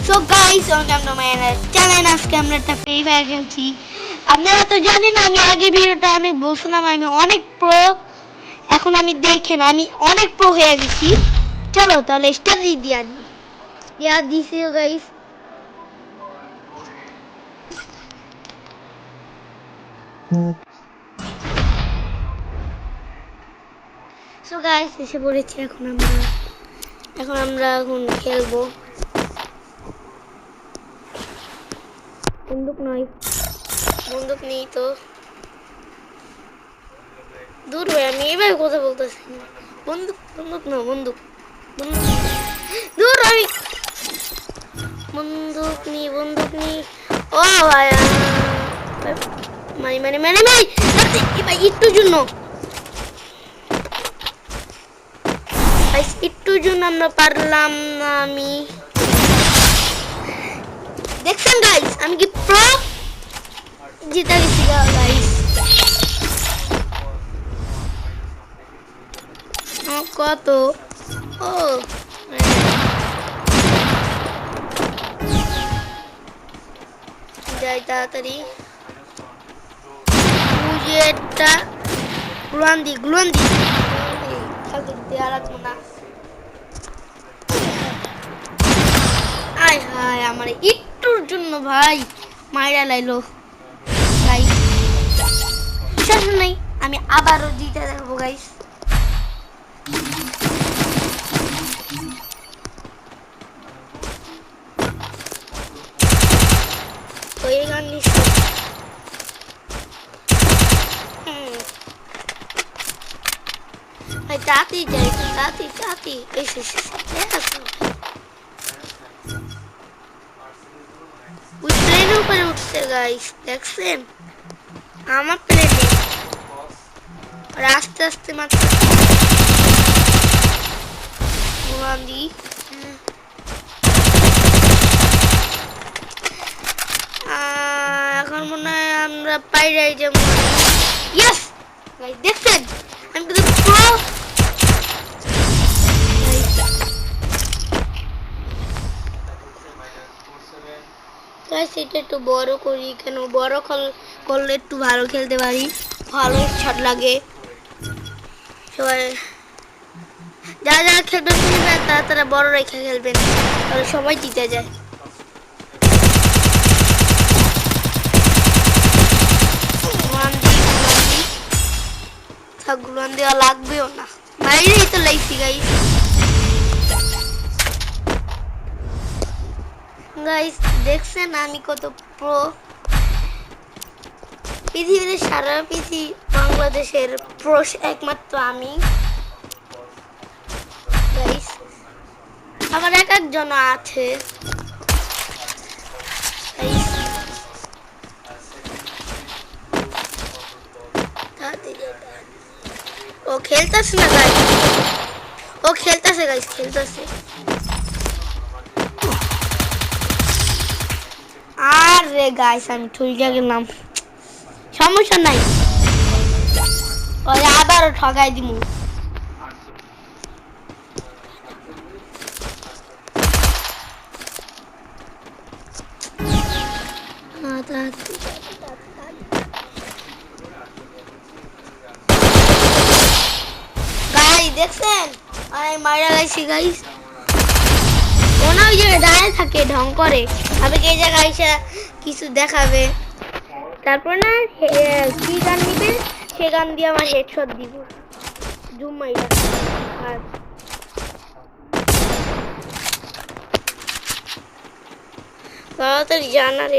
So guys welcome to my channel. আজকে আমরা একটা ফ্রি ফায়ার খেলছি। আপনারা তো জানেন আমি আগে ভিডিওটা আমি বলছিলাম আমি অনেক প্রো। এখন আমি দেখেন আমি অনেক প্রো হয়ে গেছি। চলো তাহলে স্টার্ট দিয়ে আনি। ইয়া দিছি গাইস। সো গাইস এসে পড়েছি। এখন খেলবো। বন্দুক নেই তো। দূর ভাই আমি এভাবে কথা বলতেছি। বন্দুক দূর আমি বন্দুক নি ও ভাই ভাই একটু জন্য আমরা পারলাম না। আমি দেখছেন গাইস আমি কি প্রো জিতে গেছি গাইস। কত ও যাই তাড়াতাড়ি বুঝেটা গ্লুয়ান্দি দেওয়া লাগবো না। আয় হায় আমার একটুর জন্য ভাই মাইরা লাইলো গাইস। বিশ্বাস নাই আমি আবারও জিতে দেখবো গাইস। ওই গান তাতি যাই তাতি এসে ওই প্লেনের উপরে উঠছে গাইস দেখছেন আমার প্লেনে আর আস্তে আস্তে মাত্র এখন মনে হয় আমরা পাইরাই যাবো। ইয়েস গাইস দেখছেন আমি কিন্তু প্রো। গাইস এটা একটু বড় করি কেন বড় করলে একটু ভালো খেলতে পারি, ভালো শট লাগে। সবাই যারা খেলবেন তারা বড় রেখে খেলবেন তাহলে সবাই জিতে যায়। গুলান দেওয়া লাগবেও না বাইরেই তো লাইছি গাইস। গাইস দেখছেন আমি কত প্রো। পৃথিবীর সারা বাংলাদেশের প্রো একমাত্র আমি গাইস। আমার একজন আছে ও খেলতেছে না গাইস, ও খেলতেছে গাইস খেলতেছে। আরে গাইস আমি ঠুইকা গেলাম, সমস্যা নাই ওই আবারও ঠকাই দিমু। দেখছেন আমি মারা গেছি গাইস। ওনা ওই জায়গায় দাঁড়িয়ে থাকে ঢং করে আমি এই জায়গায় এসে কিছু দেখাবে তারপর না কি গান নিবে সে গান দিয়ে আমার হেডশট দিব জুম মাইরা। আর তাড়াতাড়ি জানার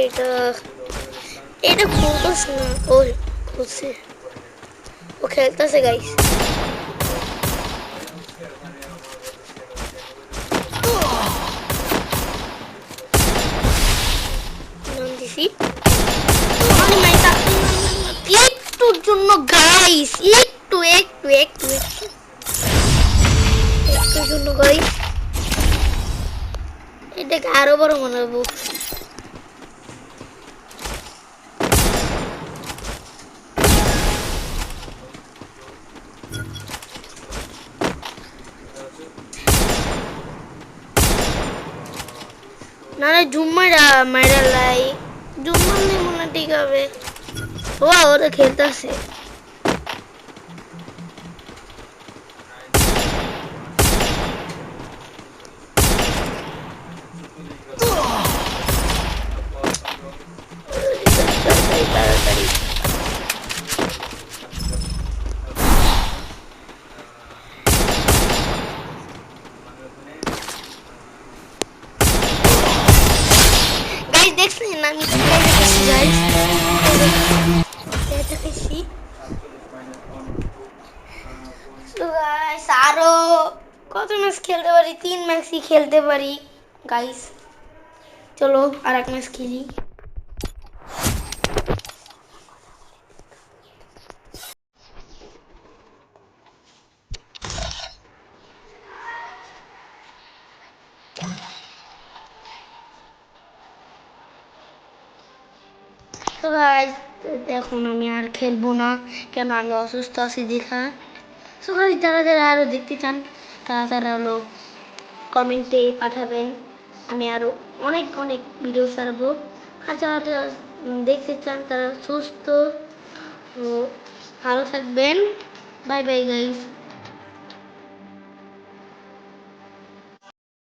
এটা খুলতেছে না। ও খুলছে, ও খেলতেছে গাইস। একটুর জন্য গাইস একটুর জন্য গাইস এটাকে আরো বড় বানাবো। নাহলে জুম মাইরা লাই জুম মারলে মনে হয় ঠিক হবে। ও ওরা খেলতেছে। তাড়াতাড়ি গাইস দেখছেন আমি কি দেখেছি গাইস দেখেছি। তো গাইস আরো কত ম্যাচ খেলতে পারি? 3 ম্যাচই খেলতে পারি গাইস। চলো আর এক ম্যাচ খেলি। তো গাইস দেখুন আমি আর খেলবো না, কেন আমি অসুস্থ আছি দেখা। তো গাইস যারা যারা আরো দেখতে চান তারা তারা হলো কমেন্টে পাঠাবেন, আমি আরো অনেক অনেক ভিডিও ছাড়বো। আর যারা যারা দেখতে চান তারা সুস্থ ও ভালো থাকবেন। Bye bye guys.